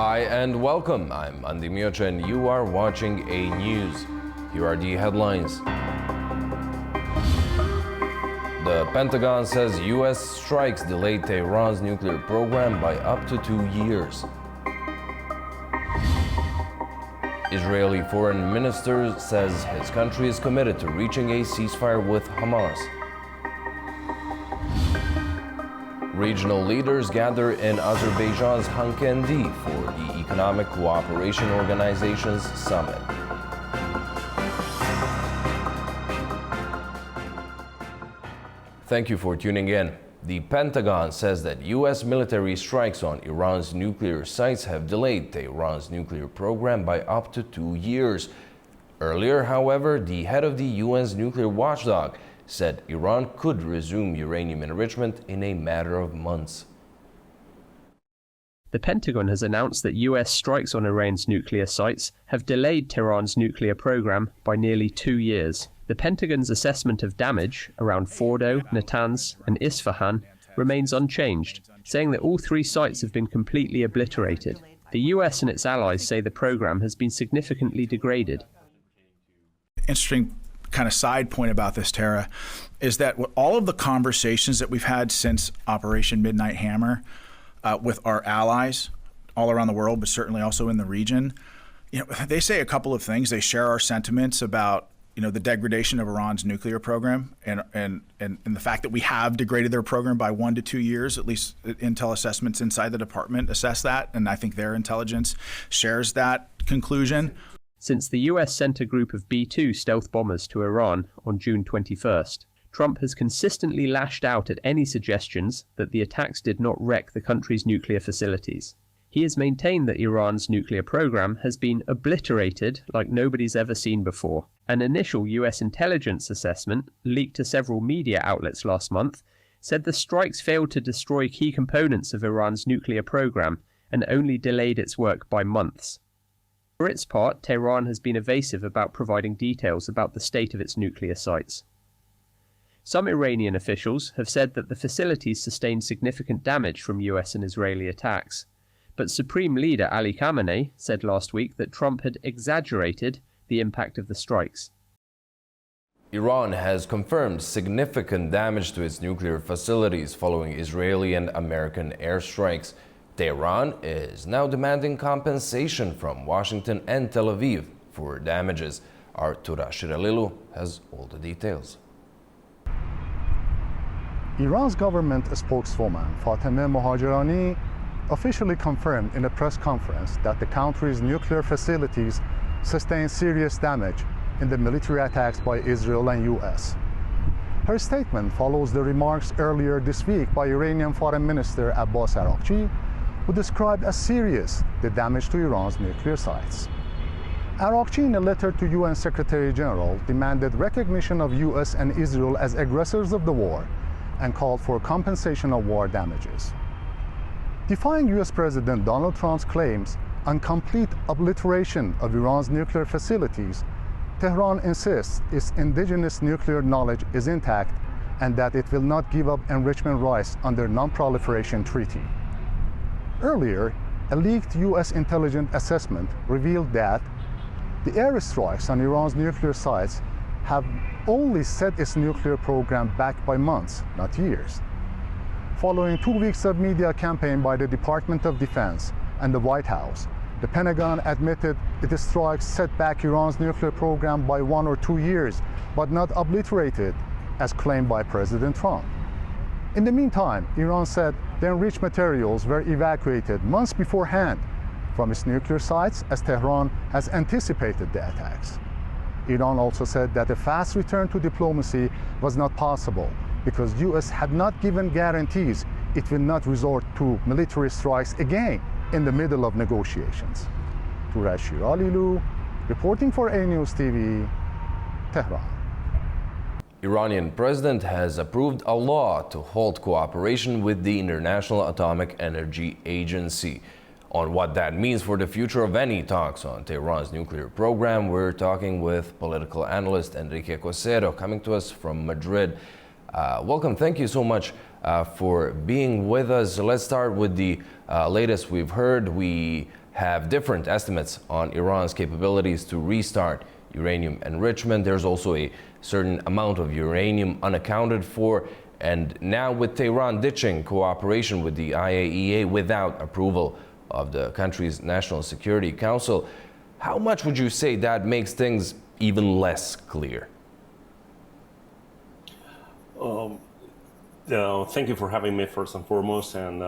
Hi and welcome. I'm Andi Miocha and you are watching A News. Here are the headlines. The Pentagon says U.S. strikes delayed Tehran's nuclear program by up to 2 years. Israeli foreign minister says his country is committed to reaching a ceasefire with Hamas. Regional leaders gather in Azerbaijan's Khankendi for the Economic Cooperation Organization's summit. Thank you for tuning in. The Pentagon says that U.S. military strikes on Iran's nuclear sites have delayed Tehran's nuclear program by up to 2 years. Earlier, however, the head of the UN's nuclear watchdog said Iran could resume uranium enrichment in a matter of months. The Pentagon has announced that US strikes on Iran's nuclear sites have delayed Tehran's nuclear program by nearly 2 years. The Pentagon's assessment of damage around Fordo, Natanz, and Isfahan remains unchanged, saying that all 3 sites have been completely obliterated. The US and its allies say the program has been significantly degraded. Interesting kind of side point about this, Tara, is that all of the conversations that we've had since Operation Midnight Hammer with our allies all around the world, but certainly also in the region, they say a couple of things. They share our sentiments about the degradation of Iran's nuclear program and the fact that we have degraded their program by 1 to 2 years. At least intel assessments inside the department assess that, and I think their intelligence shares that conclusion. Since the US sent a group of B-2 stealth bombers to Iran on June 21st, Trump has consistently lashed out at any suggestions that the attacks did not wreck the country's nuclear facilities. He has maintained that Iran's nuclear program has been obliterated like nobody's ever seen before. An initial US intelligence assessment, leaked to several media outlets last month, said the strikes failed to destroy key components of Iran's nuclear program and only delayed its work by months. For its part, Tehran has been evasive about providing details about the state of its nuclear sites. Some Iranian officials have said that the facilities sustained significant damage from US and Israeli attacks, but Supreme Leader Ali Khamenei said last week that Trump had exaggerated the impact of the strikes. Iran has confirmed significant damage to its nuclear facilities following Israeli and American airstrikes. Tehran is now demanding compensation from Washington and Tel Aviv for damages. Our Tura Shiralilu has all the details. Iran's government spokeswoman Fatemeh Mohajerani officially confirmed in a press conference that the country's nuclear facilities sustained serious damage in the military attacks by Israel and US. Her statement follows the remarks earlier this week by Iranian Foreign Minister Abbas Araghchi, who described as serious the damage to Iran's nuclear sites. Araghchi, in a letter to UN Secretary General, demanded recognition of US and Israel as aggressors of the war and called for compensation of war damages. Defying US President Donald Trump's claims on complete obliteration of Iran's nuclear facilities, Tehran insists its indigenous nuclear knowledge is intact and that it will not give up enrichment rights under Non-Proliferation Treaty. Earlier, a leaked US intelligence assessment revealed that the airstrikes on Iran's nuclear sites have only set its nuclear program back by months, not years. Following 2 weeks of media campaign by the Department of Defense and the White House, the Pentagon admitted its strikes set back Iran's nuclear program by 1 or 2 years, but not obliterated, as claimed by President Trump. In the meantime, Iran said the enriched materials were evacuated months beforehand from its nuclear sites, as Tehran has anticipated the attacks. Iran also said that a fast return to diplomacy was not possible because US had not given guarantees it will not resort to military strikes again in the middle of negotiations. Tura Shiralilu, reporting for A News TV, Tehran. Iranian president has approved a law to halt cooperation with the International Atomic Energy Agency. On what that means for the future of any talks on Tehran's nuclear program, we're talking with political analyst Enrique Cosero, coming to us from Madrid. Welcome. Thank you so much for being with us. Let's start with the latest we've heard. We have different estimates on Iran's capabilities to restart uranium enrichment. There's also a certain amount of uranium unaccounted for. And now with Tehran ditching cooperation with the IAEA without approval of the country's National Security Council, how much would you say that makes things even less clear? Thank you for having me first and foremost, and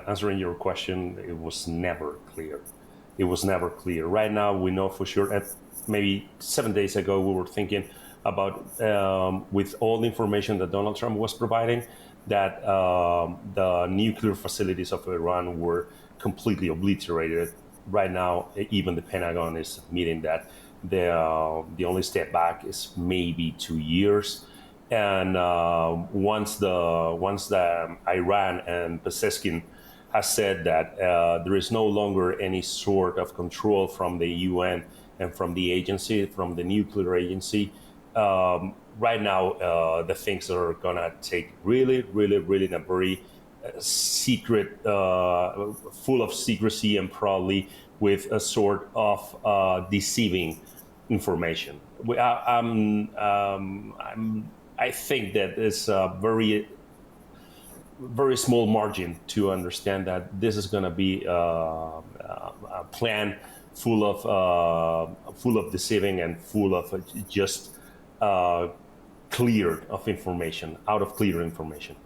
answering your question. It was never clear. It was never clear. Right now, we know for sure. Maybe 7 days ago, we were thinking about, with all the information that Donald Trump was providing, that the nuclear facilities of Iran were completely obliterated. Right now, even the Pentagon is admitting that the only step back is maybe 2 years. And once the Iran and Petagon has said that there is no longer any sort of control from the UN and from the agency, from the nuclear agency, right now the things are gonna take really in a very secret, full of secrecy, and probably with a sort of deceiving information. I think that it's a very small margin to understand that this is going to be a plan full of deceiving and full of just cleared of information, out of clear information.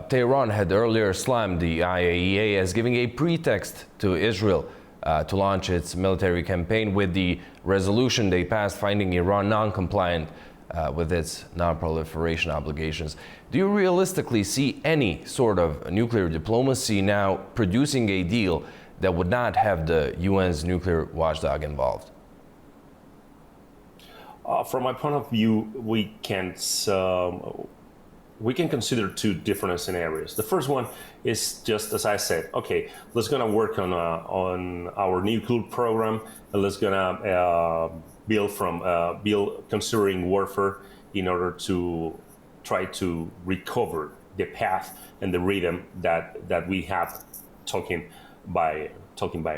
Tehran had earlier slammed the IAEA as giving a pretext to Israel to launch its military campaign with the resolution they passed finding Iran non-compliant with its non-proliferation obligations. Do you realistically see any sort of nuclear diplomacy now producing a deal that would not have the UN's nuclear watchdog involved? From my point of view, we can consider two different scenarios. The first one is just as I said. Okay, let's gonna work on our nuclear program, and let's gonna build considering warfare in order to try to recover the path and the rhythm that we have talking by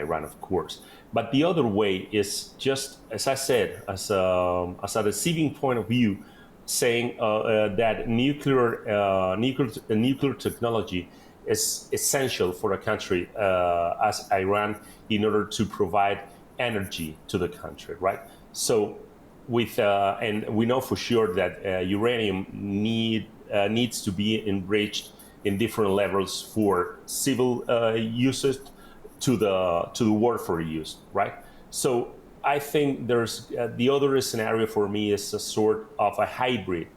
Iran, of course. But the other way is just as I said, as a deceiving point of view, saying that nuclear technology is essential for a country as Iran in order to provide energy to the country, right? So, and we know for sure that uranium needs to be enriched in different levels for civil uses to the warfare use, right? So I think there's the other scenario for me is a sort of a hybrid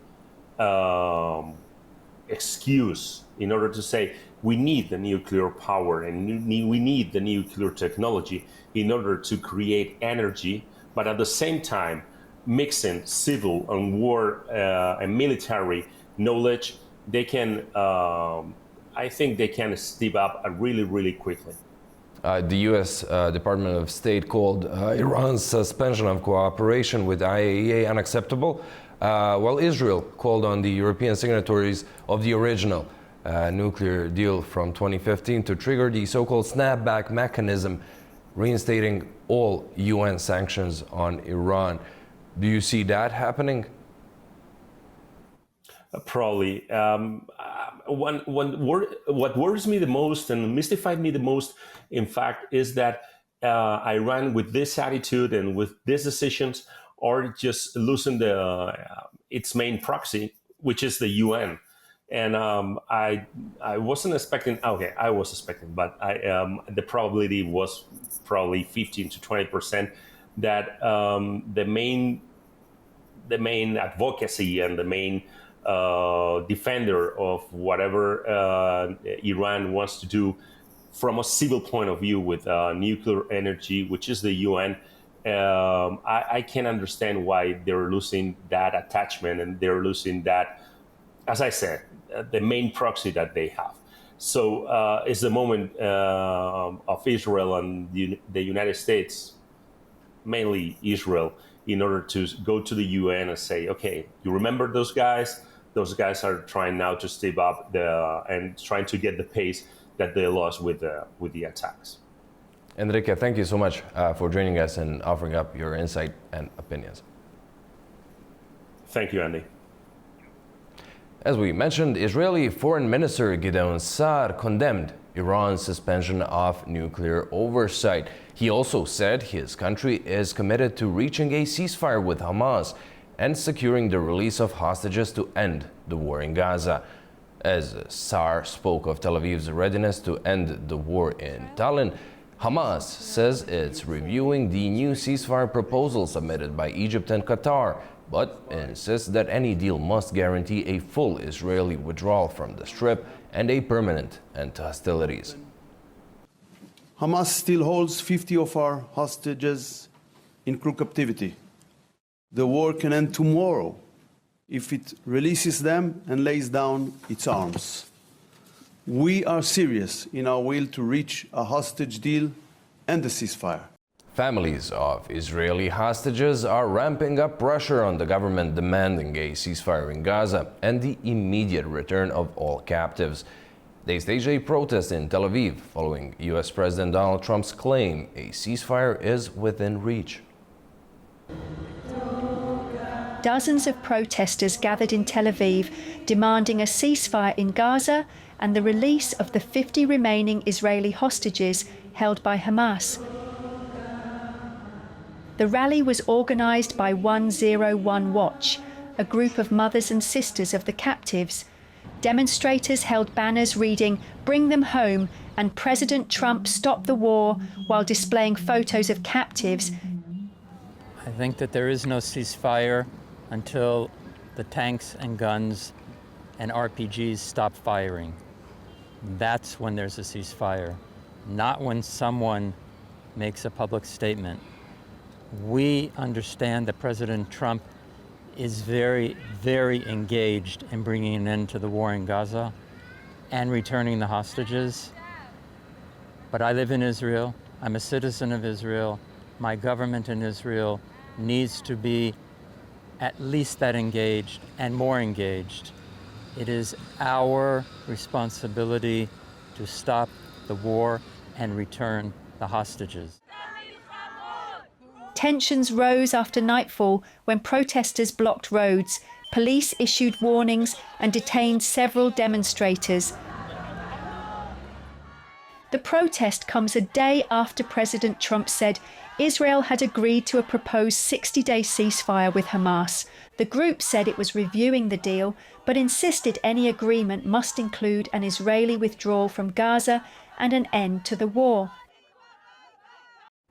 excuse in order to say we need the nuclear power and we need the nuclear technology in order to create energy, but at the same time mixing civil and war and military knowledge, they can I think they can step up really quickly. The U.S. Department of State called Iran's suspension of cooperation with IAEA unacceptable, while Israel called on the European signatories of the original nuclear deal from 2015 to trigger the so-called snapback mechanism, reinstating all UN sanctions on Iran. Do you see that happening? Probably. What worries me the most and mystified me the most, in fact, is that Iran, with this attitude and with these decisions, are just losing its main proxy, which is the UN. And I wasn't expecting. Okay, I was expecting, but the probability was probably 15 to 20% that the main advocacy and the main defender of whatever Iran wants to do from a civil point of view with nuclear energy, which is the UN. I can't understand why they're losing that attachment and they're losing that, as I said, the main proxy that they have. So it's the moment of Israel and the United States, mainly Israel, in order to go to the UN and say, okay, you remember those guys? Those guys are trying now to step up and trying to get the pace that they lost with the attacks. Enrique, thank you so much for joining us and offering up your insight and opinions. Thank you, Andy. As we mentioned, Israeli Foreign Minister Gideon Saar condemned Iran's suspension of nuclear oversight. He also said his country is committed to reaching a ceasefire with Hamas and securing the release of hostages to end the war in Gaza. As Saar spoke of Tel Aviv's readiness to end the war in Tallinn, Hamas says it's reviewing the new ceasefire proposal submitted by Egypt and Qatar, but insists that any deal must guarantee a full Israeli withdrawal from the Strip and a permanent end to hostilities. Hamas still holds 50 of our hostages in crew captivity. The war can end tomorrow if it releases them and lays down its arms. We are serious in our will to reach a hostage deal and a ceasefire. Families of Israeli hostages are ramping up pressure on the government, demanding a ceasefire in Gaza and the immediate return of all captives. They staged a protest in Tel Aviv following U.S. President Donald Trump's claim a ceasefire is within reach. Dozens of protesters gathered in Tel Aviv demanding a ceasefire in Gaza and the release of the 50 remaining Israeli hostages held by Hamas. The rally was organised by 101 Watch, a group of mothers and sisters of the captives. Demonstrators held banners reading, "Bring them home," and "President Trump stop the war," while displaying photos of captives. I think that there is no ceasefire until the tanks and guns and RPGs stop firing. That's when there's a ceasefire, not when someone makes a public statement. We understand that President Trump is very, very engaged in bringing an end to the war in Gaza and returning the hostages. But I live in Israel. I'm a citizen of Israel. My government in Israel needs to be at least that engaged and more engaged. It is our responsibility to stop the war and return the hostages. Tensions rose after nightfall when protesters blocked roads. Police issued warnings and detained several demonstrators. The protest comes a day after President Trump said Israel had agreed to a proposed 60-day ceasefire with Hamas. The group said it was reviewing the deal, but insisted any agreement must include an Israeli withdrawal from Gaza and an end to the war.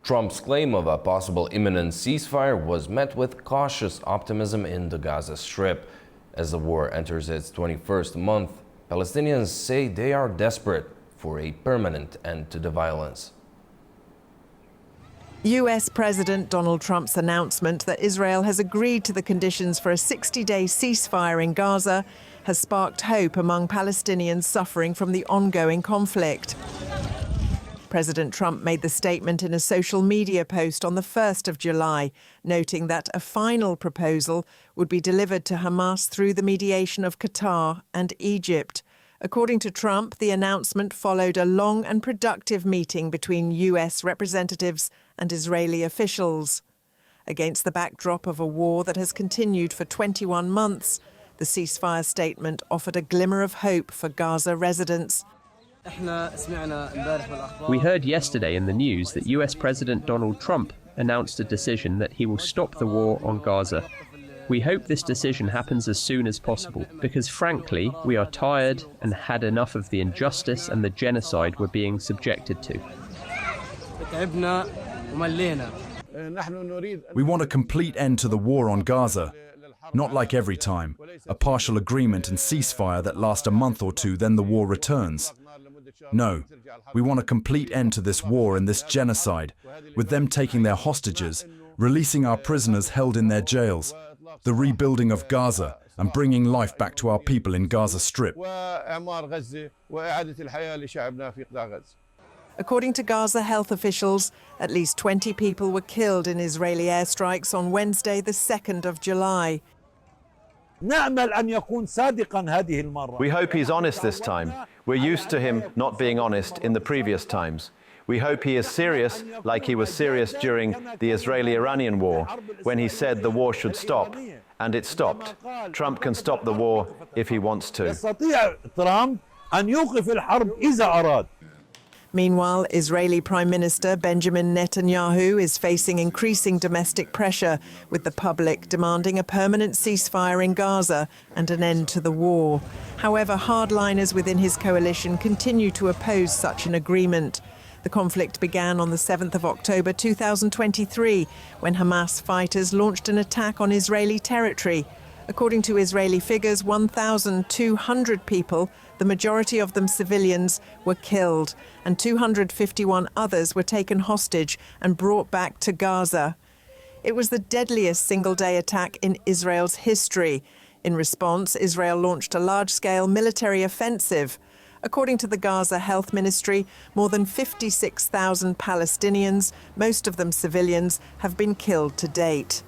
Trump's claim of a possible imminent ceasefire was met with cautious optimism in the Gaza Strip. As the war enters its 21st month, Palestinians say they are desperate for a permanent end to the violence. US President Donald Trump's announcement that Israel has agreed to the conditions for a 60-day ceasefire in Gaza has sparked hope among Palestinians suffering from the ongoing conflict. President Trump made the statement in a social media post on the 1st of July, noting that a final proposal would be delivered to Hamas through the mediation of Qatar and Egypt. According to Trump, the announcement followed a long and productive meeting between US representatives and Israeli officials. Against the backdrop of a war that has continued for 21 months, the ceasefire statement offered a glimmer of hope for Gaza residents. We heard yesterday in the news that US President Donald Trump announced a decision that he will stop the war on Gaza. We hope this decision happens as soon as possible, because frankly, we are tired and had enough of the injustice and the genocide we're being subjected to. We want a complete end to the war on Gaza. Not like every time, a partial agreement and ceasefire that lasts a month or two, then the war returns. No, we want a complete end to this war and this genocide, with them taking their hostages, releasing our prisoners held in their jails, the rebuilding of Gaza, and bringing life back to our people in Gaza Strip. According to Gaza health officials, at least 20 people were killed in Israeli airstrikes on Wednesday, the 2nd of July. We hope he's honest this time. We're used to him not being honest in the previous times. We hope he is serious, like he was serious during the Israeli-Iranian war, when he said the war should stop, and it stopped. Trump can stop the war if he wants to. Meanwhile, Israeli Prime Minister Benjamin Netanyahu is facing increasing domestic pressure, with the public demanding a permanent ceasefire in Gaza and an end to the war. However, hardliners within his coalition continue to oppose such an agreement. The conflict began on the 7th of October 2023, when Hamas fighters launched an attack on Israeli territory. According to Israeli figures, 1,200 people, the majority of them civilians, were killed, and 251 others were taken hostage and brought back to Gaza. It was the deadliest single-day attack in Israel's history. In response, Israel launched a large-scale military offensive. According to the Gaza Health Ministry, more than 56,000 Palestinians, most of them civilians, have been killed to date.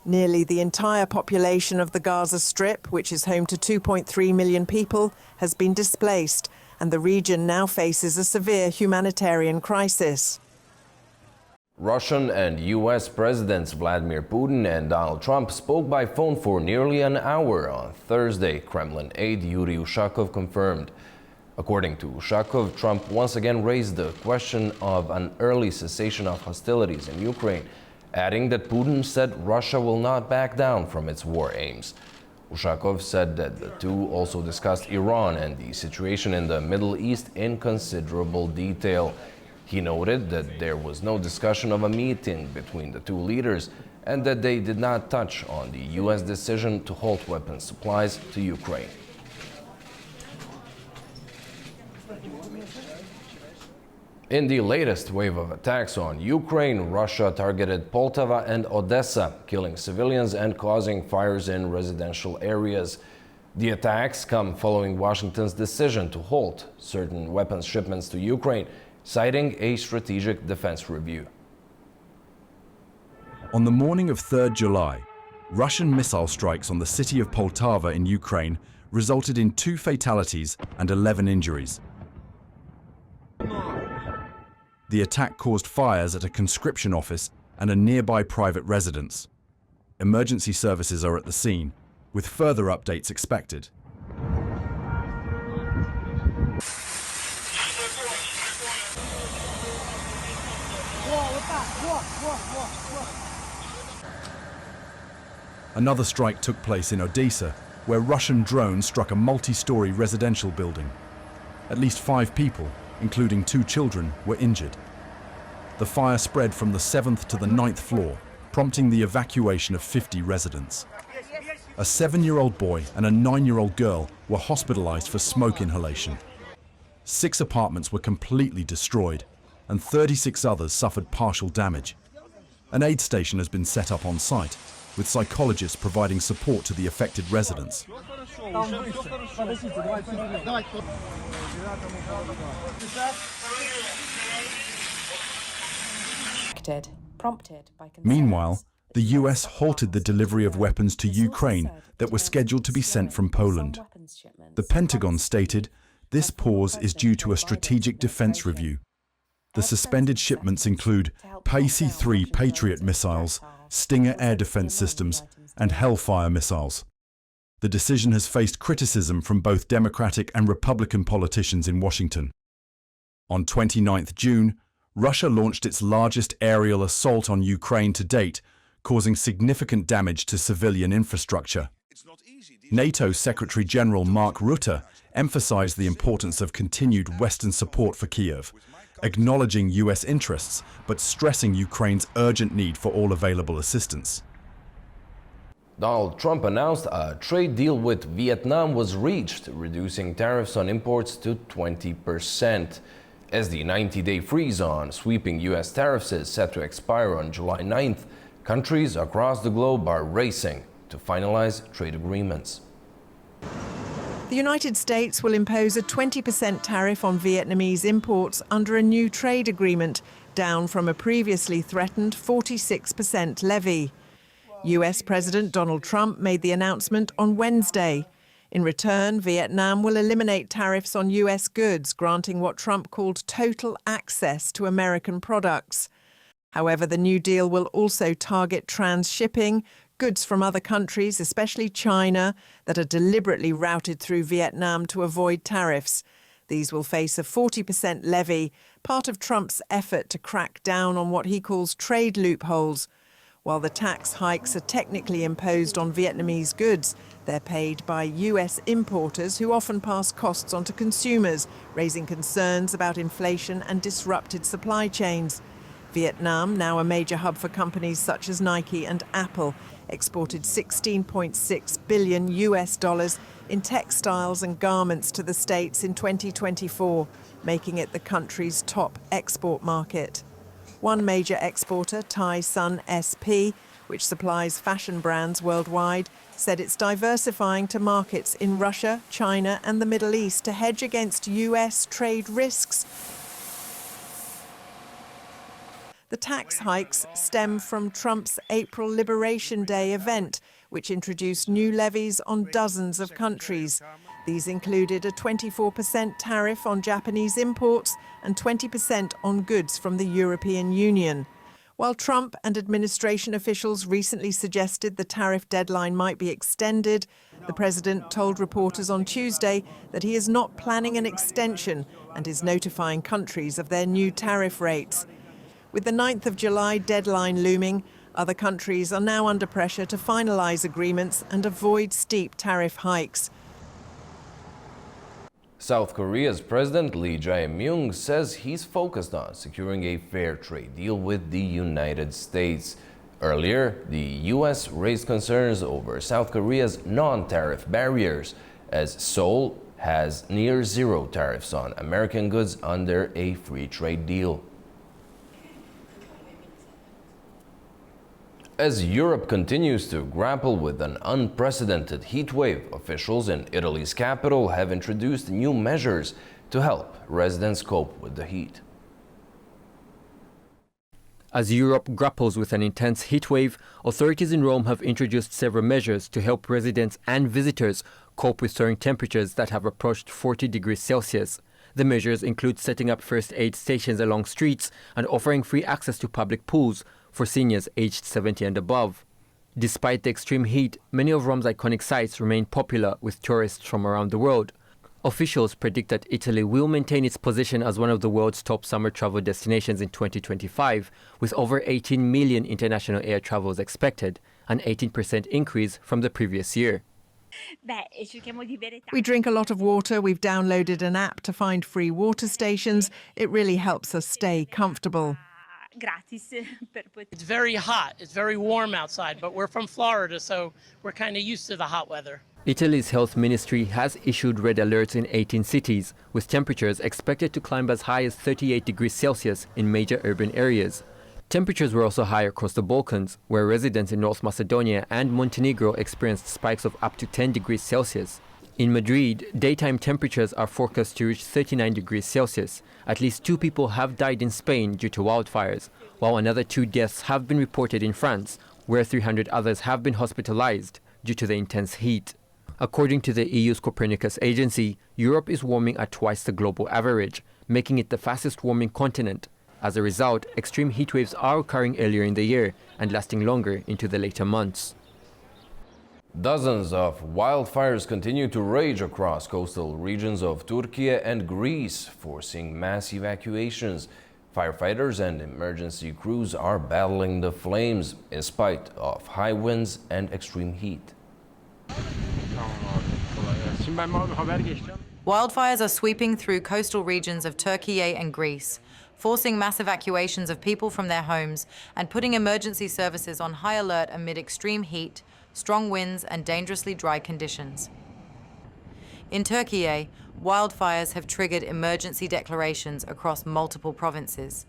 Nearly the entire population of the Gaza Strip, which is home to 2.3 million people, has been displaced, and the region now faces a severe humanitarian crisis. Russian and U.S. Presidents Vladimir Putin and Donald Trump spoke by phone for nearly an hour on Thursday, Kremlin aide Yuri Ushakov confirmed. According to Ushakov, Trump once again raised the question of an early cessation of hostilities in Ukraine, adding that Putin said Russia will not back down from its war aims. Ushakov said that the two also discussed Iran and the situation in the Middle East in considerable detail. He noted that there was no discussion of a meeting between the two leaders and that they did not touch on the U.S. decision to halt weapons supplies to Ukraine. In the latest wave of attacks on Ukraine, Russia targeted Poltava and Odessa, killing civilians and causing fires in residential areas. The attacks come following Washington's decision to halt certain weapons shipments to Ukraine, citing a strategic defense review. On the morning of 3rd July, Russian missile strikes on the city of Poltava in Ukraine resulted in 2 fatalities and 11 injuries. The attack caused fires at a conscription office and a nearby private residence. Emergency services are at the scene, with further updates expected. Another strike took place in Odessa, where Russian drones struck a multi-story residential building. At least 5 people, including 2 children, were injured. The fire spread from the 7th to the 9th floor, prompting the evacuation of 50 residents. A 7-year-old boy and a 9-year-old girl were hospitalized for smoke inhalation. 6 apartments were completely destroyed, and 36 others suffered partial damage. An aid station has been set up on site, with psychologists providing support to the affected residents. Meanwhile, the US halted the delivery of weapons to Ukraine that were scheduled to be sent from Poland. The Pentagon stated this pause is due to a strategic defense review. The suspended shipments include PC-3 Patriot missiles, Stinger air defense systems, and Hellfire missiles. The decision has faced criticism from both Democratic and Republican politicians in Washington. On 29th June, Russia launched its largest aerial assault on Ukraine to date, causing significant damage to civilian infrastructure. NATO Secretary General Mark Rutte emphasized the importance of continued Western support for Kyiv, acknowledging US interests but stressing Ukraine's urgent need for all available assistance. Donald Trump announced a trade deal with Vietnam was reached, reducing tariffs on imports to 20%. As the 90-day freeze on sweeping US tariffs is set to expire on July 9th, countries across the globe are racing to finalize trade agreements. The United States will impose a 20% tariff on Vietnamese imports under a new trade agreement, down from a previously threatened 46% levy. US President Donald Trump made the announcement on Wednesday. In return, Vietnam will eliminate tariffs on US goods, granting what Trump called total access to American products. However, the new deal will also target transshipping, goods from other countries, especially China, that are deliberately routed through Vietnam to avoid tariffs. These will face a 40% levy, part of Trump's effort to crack down on what he calls trade loopholes. While the tax hikes are technically imposed on Vietnamese goods, they're paid by US importers who often pass costs on to consumers, raising concerns about inflation and disrupted supply chains. Vietnam, now a major hub for companies such as Nike and Apple, exported $16.6 billion in textiles and garments to the States in 2024, making it the country's top export market. One major exporter, Thai Sun SP, which supplies fashion brands worldwide, said it's diversifying to markets in Russia, China and the Middle East to hedge against US trade risks. The tax hikes stem from Trump's April Liberation Day event, which introduced new levies on dozens of countries. These included a 24% tariff on Japanese imports and 20% on goods from the European Union. While Trump and administration officials recently suggested the tariff deadline might be extended, the president told reporters on Tuesday that he is not planning an extension and is notifying countries of their new tariff rates. With the 9th of July deadline looming, other countries are now under pressure to finalise agreements and avoid steep tariff hikes. South Korea's President Lee Jae-myung says he's focused on securing a fair trade deal with the United States. Earlier, the U.S. raised concerns over South Korea's non-tariff barriers, as Seoul has near zero tariffs on American goods under a free trade deal. As Europe continues to grapple with an unprecedented heat wave, officials in Italy's capital have introduced new measures to help residents cope with the heat. As Europe grapples with an intense heat wave, authorities in Rome have introduced several measures to help residents and visitors cope with soaring temperatures that have approached 40 degrees Celsius. The measures include setting up first aid stations along streets and offering free access to public pools for seniors aged 70 and above. Despite the extreme heat, many of Rome's iconic sites remain popular with tourists from around the world. Officials predict that Italy will maintain its position as one of the world's top summer travel destinations in 2025, with over 18 million international air travels expected, an 18% increase from the previous year. We drink a lot of water. We've downloaded an app to find free water stations. It really helps us stay comfortable. It's very hot. It's very warm outside, but we're from Florida, so we're kind of used to the hot weather. Italy's health ministry has issued red alerts in 18 cities, with temperatures expected to climb as high as 38 degrees Celsius in major urban areas. Temperatures were also high across the Balkans, where residents in North Macedonia and Montenegro experienced spikes of up to 10 degrees Celsius. In Madrid, daytime temperatures are forecast to reach 39 degrees Celsius. At least 2 people have died in Spain due to wildfires, while another 2 deaths have been reported in France, where 300 others have been hospitalized due to the intense heat. According to the EU's Copernicus agency, Europe is warming at twice the global average, making it the fastest warming continent. As a result, extreme heat waves are occurring earlier in the year and lasting longer into the later months. Dozens of wildfires continue to rage across coastal regions of Turkey and Greece, forcing mass evacuations. Firefighters and emergency crews are battling the flames in spite of high winds and extreme heat. Wildfires are sweeping through coastal regions of Turkey and Greece, forcing mass evacuations of people from their homes and putting emergency services on high alert amid extreme heat, strong winds and dangerously dry conditions. In Turkey, wildfires have triggered emergency declarations across multiple provinces.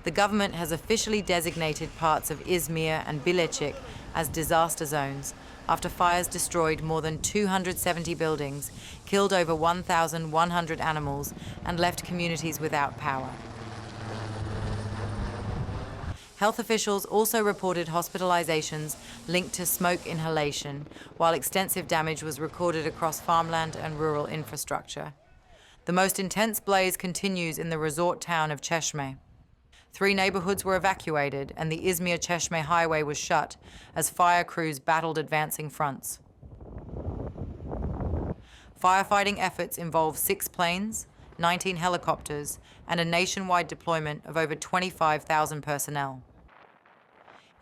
The government has officially designated parts of Izmir and Bilecik as disaster zones after fires destroyed more than 270 buildings, killed over 1,100 animals, and left communities without power. Health officials also reported hospitalizations linked to smoke inhalation, while extensive damage was recorded across farmland and rural infrastructure. The most intense blaze continues in the resort town of Cheshme. 3 neighborhoods were evacuated and the Izmir-Cheshme highway was shut as fire crews battled advancing fronts. Firefighting efforts involve 6 planes, 19 helicopters, and a nationwide deployment of over 25,000 personnel.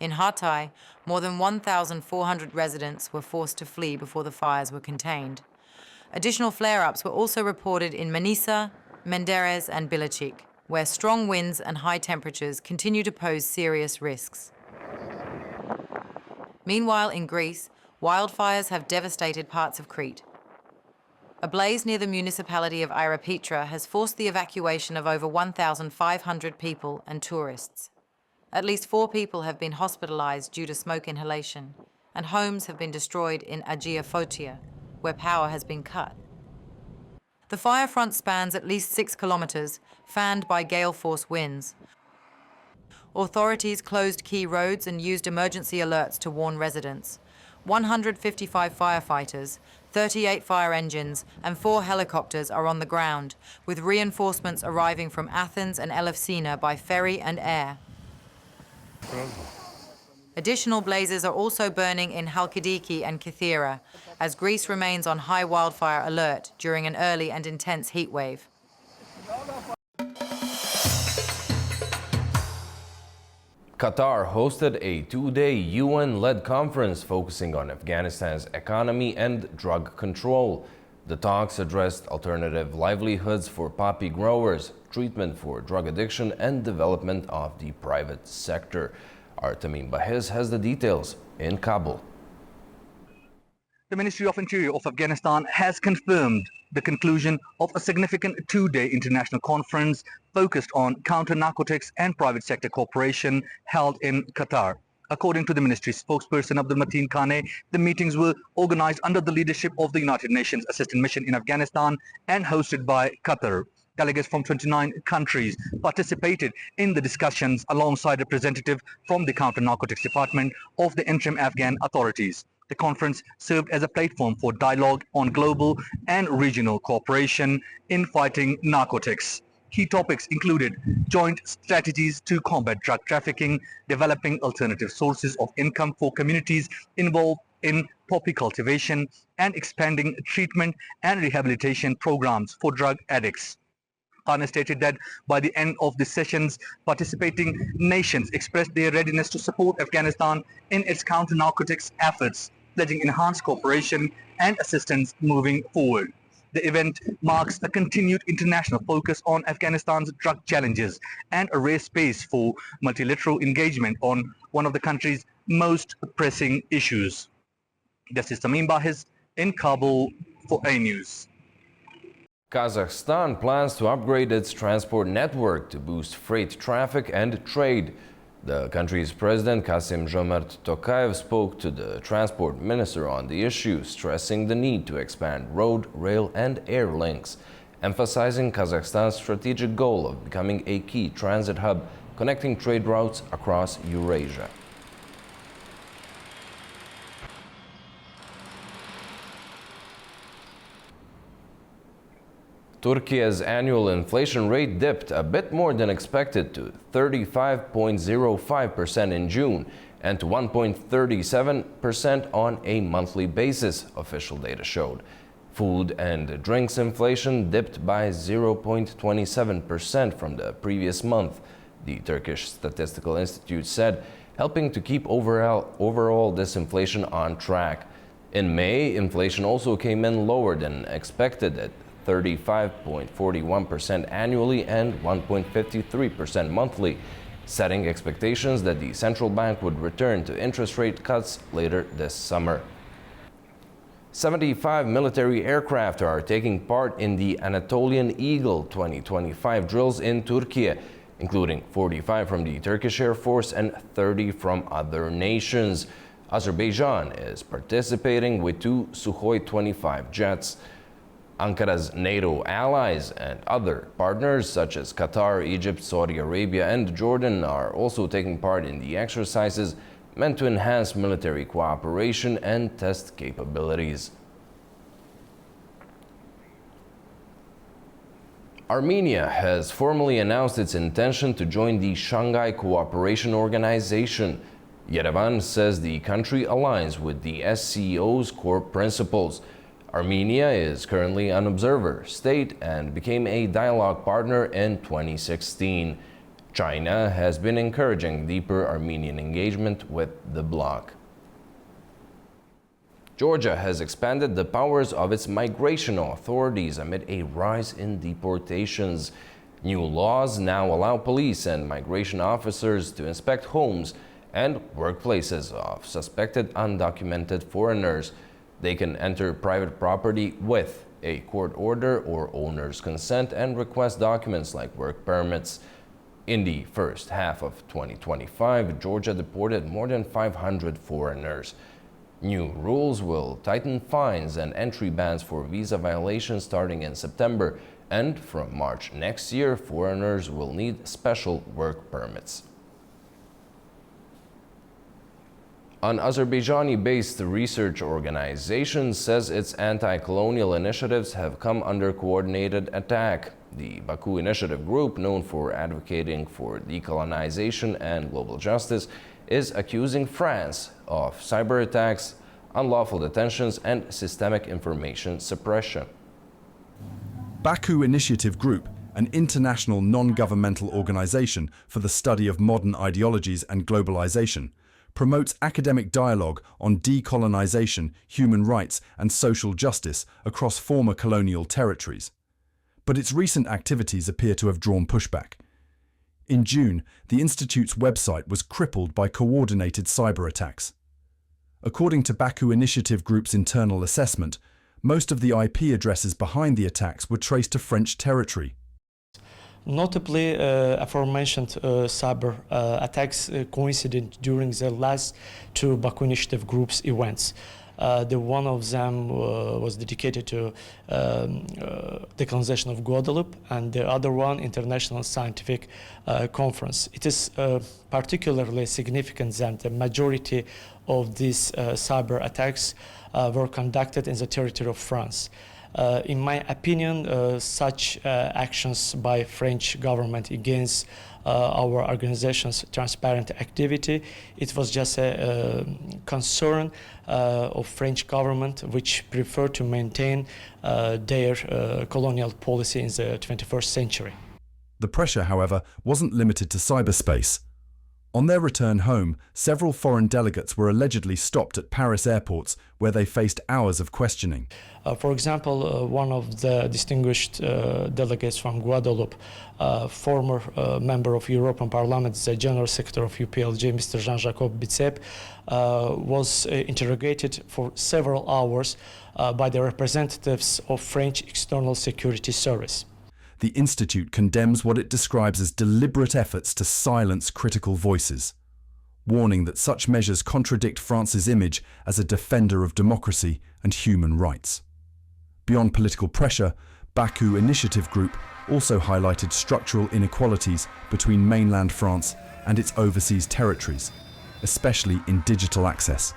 In Hatay, more than 1,400 residents were forced to flee before the fires were contained. Additional flare-ups were also reported in Manisa, Menderes, and Bilachik, where strong winds and high temperatures continue to pose serious risks. Meanwhile, in Greece, wildfires have devastated parts of Crete. A blaze near the municipality of Ierapetra has forced the evacuation of over 1,500 people and tourists. At least 4 people have been hospitalized due to smoke inhalation, and homes have been destroyed in Agia Photia, where power has been cut. The fire front spans at least 6 kilometers, fanned by gale force winds. Authorities closed key roads and used emergency alerts to warn residents. 155 firefighters, 38 fire engines, and 4 helicopters are on the ground, with reinforcements arriving from Athens and Elefsina by ferry and air. Additional blazes are also burning in Halkidiki and Kythera, as Greece remains on high wildfire alert during an early and intense heat wave. Qatar hosted a 2-day UN-led conference focusing on Afghanistan's economy and drug control. The talks addressed alternative livelihoods for poppy growers, treatment for drug addiction, and development of the private sector. Our Tamim Bahiz has the details in Kabul. The Ministry of Interior of Afghanistan has confirmed the conclusion of a significant 2-day international conference focused on counter-narcotics and private sector cooperation held in Qatar. According to the ministry spokesperson Abdul Mateen Khane, the meetings were organized under the leadership of the United Nations Assistance Mission in Afghanistan and hosted by Qatar. Delegates from 29 countries participated in the discussions alongside representatives from the Counter-Narcotics Department of the interim Afghan authorities. The conference served as a platform for dialogue on global and regional cooperation in fighting narcotics. Key topics included joint strategies to combat drug trafficking, developing alternative sources of income for communities involved in poppy cultivation, and expanding treatment and rehabilitation programs for drug addicts. Khane stated that by the end of the sessions, participating nations expressed their readiness to support Afghanistan in its counter-narcotics efforts, pledging enhanced cooperation and assistance moving forward. The event marks a continued international focus on Afghanistan's drug challenges and a rare space for multilateral engagement on one of the country's most pressing issues. This is Tamim Bahiz in Kabul for A News. Kazakhstan plans to upgrade its transport network to boost freight traffic and trade. The country's president, Kassym-Jomart Tokayev, spoke to the transport minister on the issue, stressing the need to expand road, rail, and air links, emphasizing Kazakhstan's strategic goal of becoming a key transit hub connecting trade routes across Eurasia. Turkey's annual inflation rate dipped a bit more than expected to 35.05% in June and to 1.37% on a monthly basis, official data showed. Food and drinks inflation dipped by 0.27% from the previous month, the Turkish Statistical Institute said, helping to keep overall disinflation on track. In May, inflation also came in lower than expected at 35.41% annually and 1.53% monthly, setting expectations that the central bank would return to interest rate cuts later this summer. 75 military aircraft are taking part in the Anatolian Eagle 2025 drills in Turkey, including 45 from the Turkish Air Force and 30 from other nations. Azerbaijan is participating with 2 Sukhoi 25 jets. Ankara's NATO allies and other partners such as Qatar, Egypt, Saudi Arabia, and Jordan are also taking part in the exercises meant to enhance military cooperation and test capabilities. Armenia has formally announced its intention to join the Shanghai Cooperation Organization. Yerevan says the country aligns with the SCO's core principles. Armenia is currently an observer state and became a dialogue partner in 2016. China has been encouraging deeper Armenian engagement with the bloc. Georgia has expanded the powers of its migration authorities amid a rise in deportations. New laws now allow police and migration officers to inspect homes and workplaces of suspected undocumented foreigners. They can enter private property with a court order or owner's consent and request documents like work permits. In the first half of 2025, Georgia deported more than 500 foreigners. New rules will tighten fines and entry bans for visa violations starting in September, and from March next year, foreigners will need special work permits. An Azerbaijani-based research organization says its anti-colonial initiatives have come under coordinated attack. The Baku Initiative group, known for advocating for decolonization and global justice, is accusing France of cyber attacks, unlawful detentions, and systemic information suppression. Baku Initiative Group, an international non-governmental organization for the study of modern ideologies and globalization, promotes academic dialogue on decolonization, human rights, and social justice across former colonial territories. But its recent activities appear to have drawn pushback. In June, the Institute's website was crippled by coordinated cyber attacks. According to Baku Initiative Group's internal assessment, most of the IP addresses behind the attacks were traced to French territory. Notably, aforementioned cyber attacks coincided during the last two Baku Initiative Group's events. The one of them was dedicated to decolonization of Guadeloupe, and the other one, International Scientific Conference. It is particularly significant that the majority of these cyber attacks were conducted in the territory of France. In my opinion, such actions by French government against our organization's transparent activity, it was just a concern of French government, which preferred to maintain their colonial policy in the 21st century. The pressure, however, wasn't limited to cyberspace. On their return home, several foreign delegates were allegedly stopped at Paris airports, where they faced hours of questioning. For example, one of the distinguished delegates from Guadeloupe, former member of European Parliament, the General Secretary of UPLJ, Mr. Jean-Jacques Bitsep, was interrogated for several hours by the representatives of French External Security Service. The Institute condemns what it describes as deliberate efforts to silence critical voices, warning that such measures contradict France's image as a defender of democracy and human rights. Beyond political pressure, Baku Initiative Group also highlighted structural inequalities between mainland France and its overseas territories, especially in digital access.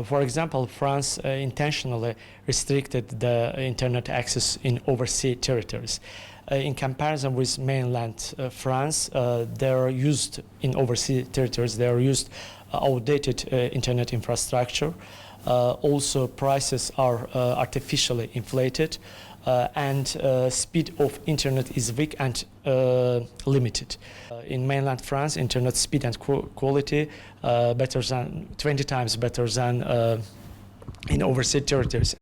For example, France intentionally restricted the internet access in overseas territories. In comparison with mainland France, they are used in overseas territories, they are used outdated internet infrastructure. Also, prices are artificially inflated, and speed of internet is weak and limited. In mainland France, internet speed and quality better than 20 times better than in overseas territories.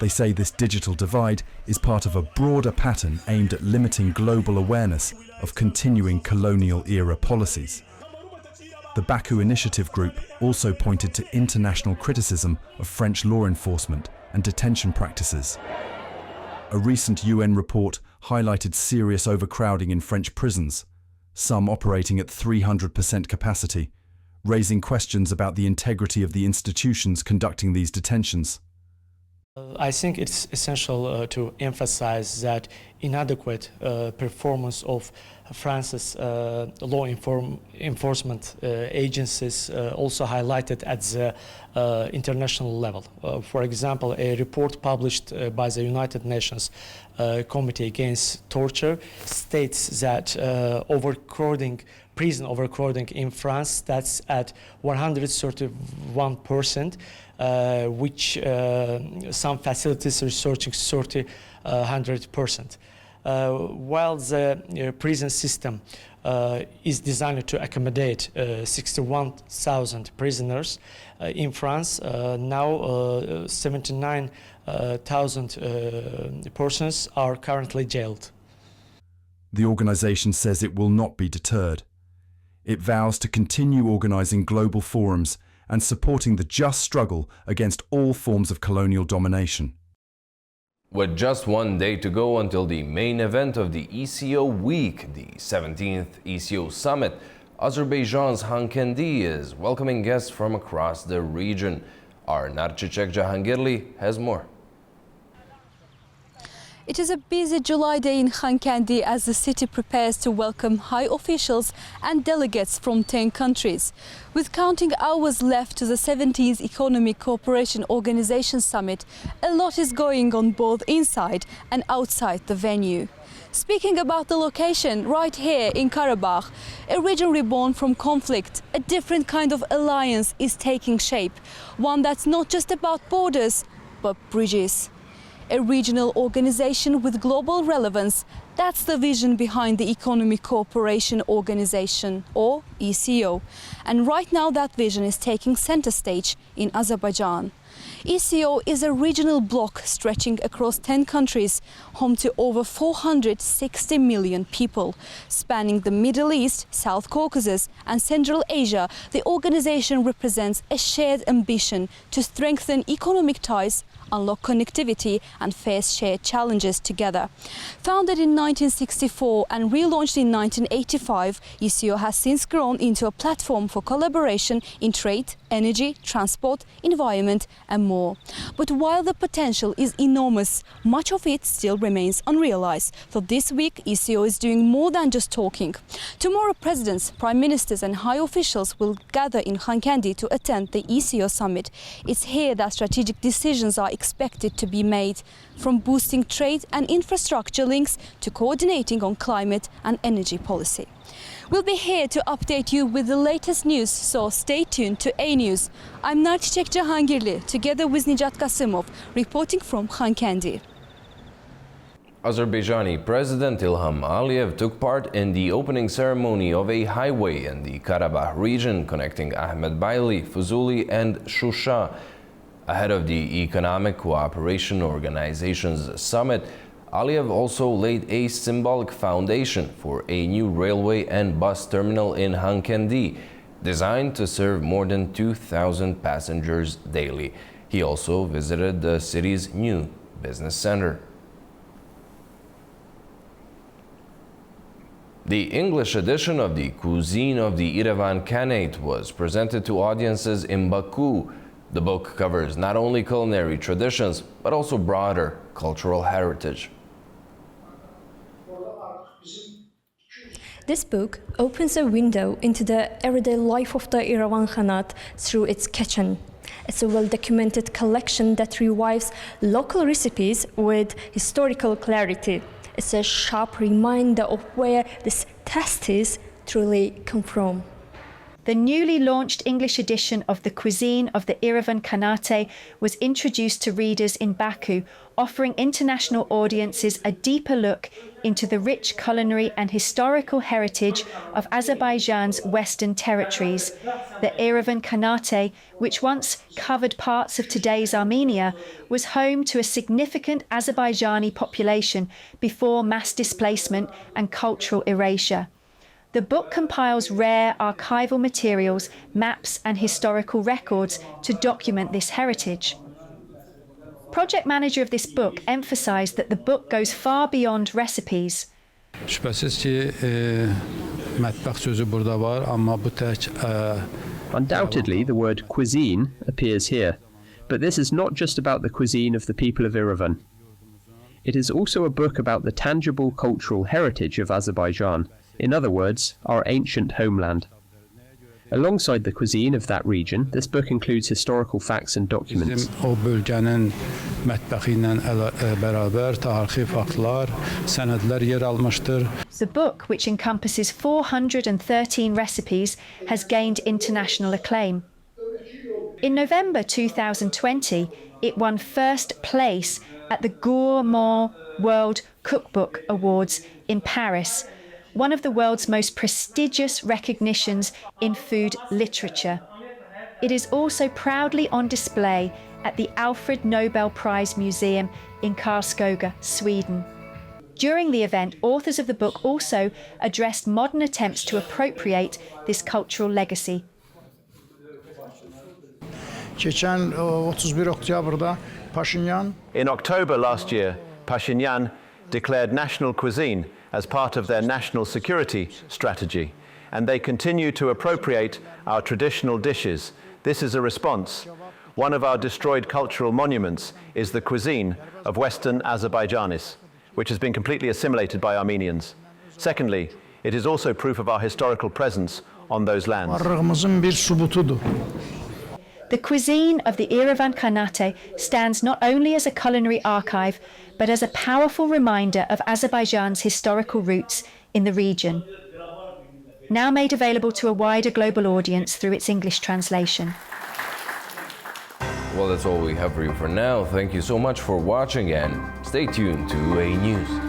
They say this digital divide is part of a broader pattern aimed at limiting global awareness of continuing colonial-era policies. The Baku Initiative Group also pointed to international criticism of French law enforcement and detention practices. A recent UN report highlighted serious overcrowding in French prisons, some operating at 300% capacity, raising questions about the integrity of the institutions conducting these detentions. I think it's essential to emphasize that inadequate performance of France's law enforcement agencies also highlighted at the international level. For example, a report published by the United Nations Committee Against Torture states that prison overcrowding in France, that's at 131%, which some facilities are searching 100%. While the prison system is designed to accommodate 61,000 prisoners, in France now 79,000 persons are currently jailed. The organization says it will not be deterred. It vows to continue organizing global forums and supporting the just struggle against all forms of colonial domination. With just one day to go until the main event of the ECO week, the 17th ECO summit, Azerbaijan's Khankendi is welcoming guests from across the region. Our Narchechek Jahangirli has more. It is a busy July day in Khankendi as the city prepares to welcome high officials and delegates from 10 countries. With counting hours left to the 17th Economic Cooperation Organization Summit, a lot is going on both inside and outside the venue. Speaking about the location, right here in Karabakh, a region reborn from conflict, a different kind of alliance is taking shape. One that's not just about borders, but bridges. A regional organization with global relevance, that's the vision behind the Economic Cooperation Organization, or ECO. And right now that vision is taking center stage in Azerbaijan. ECO is a regional bloc stretching across 10 countries, home to over 460 million people. Spanning the Middle East, South Caucasus and Central Asia, the organization represents a shared ambition to strengthen economic ties, unlock connectivity and face shared challenges together. Founded in 1964 and relaunched in 1985, ECO has since grown into a platform for collaboration in trade, energy, transport, environment and more. But while the potential is enormous, much of it still remains unrealized. So this week, ECO is doing more than just talking. Tomorrow, presidents, prime ministers and high officials will gather in Khankendi to attend the ECO summit. It's here that strategic decisions are expected to be made, from boosting trade and infrastructure links to coordinating on climate and energy policy. We'll be here to update you with the latest news, so stay tuned to A News. I'm Narchechek Jahangirli, together with Nijat Kasimov, reporting from Khankendi. Azerbaijani President Ilham Aliyev took part in the opening ceremony of a highway in the Karabakh region connecting Ahmedbayli, Fuzuli and Shusha. Ahead of the Economic Cooperation Organization's summit, Aliyev also laid a symbolic foundation for a new railway and bus terminal in Khankendi, designed to serve more than 2,000 passengers daily. He also visited the city's new business center. The English edition of the Cuisine of the Yerevan Khanate was presented to audiences in Baku. The book covers not only culinary traditions, but also broader cultural heritage. This book opens a window into the everyday life of the Yerevan Khanate through its kitchen. It's a well-documented collection that revives local recipes with historical clarity. It's a sharp reminder of where these tastes truly come from. The newly launched English edition of the Cuisine of the Yerevan Khanate was introduced to readers in Baku, offering international audiences a deeper look into the rich culinary and historical heritage of Azerbaijan's western territories. The Yerevan Khanate, which once covered parts of today's Armenia, was home to a significant Azerbaijani population before mass displacement and cultural erasure. The book compiles rare archival materials, maps and historical records to document this heritage. Project manager of this book emphasised that the book goes far beyond recipes. Undoubtedly, the word cuisine appears here. But this is not just about the cuisine of the people of Yerevan. It is also a book about the tangible cultural heritage of Azerbaijan, in other words, our ancient homeland. Alongside the cuisine of that region, this book includes historical facts and documents. The book, which encompasses 413 recipes, has gained international acclaim. In November 2020, it won first place at the Gourmand World Cookbook Awards in Paris, one of the world's most prestigious recognitions in food literature. It is also proudly on display at the Alfred Nobel Prize Museum in Karlskoga, Sweden. During the event, authors of the book also addressed modern attempts to appropriate this cultural legacy. In October last year, Pashinyan declared national cuisine as part of their national security strategy, and they continue to appropriate our traditional dishes. This is a response. One of our destroyed cultural monuments is the cuisine of Western Azerbaijanis, which has been completely assimilated by Armenians. Secondly, it is also proof of our historical presence on those lands. The cuisine of the Yerevan Khanate stands not only as a culinary archive, but as a powerful reminder of Azerbaijan's historical roots in the region. Now made available to a wider global audience through its English translation. Well, that's all we have for you for now. Thank you so much for watching and stay tuned to A News.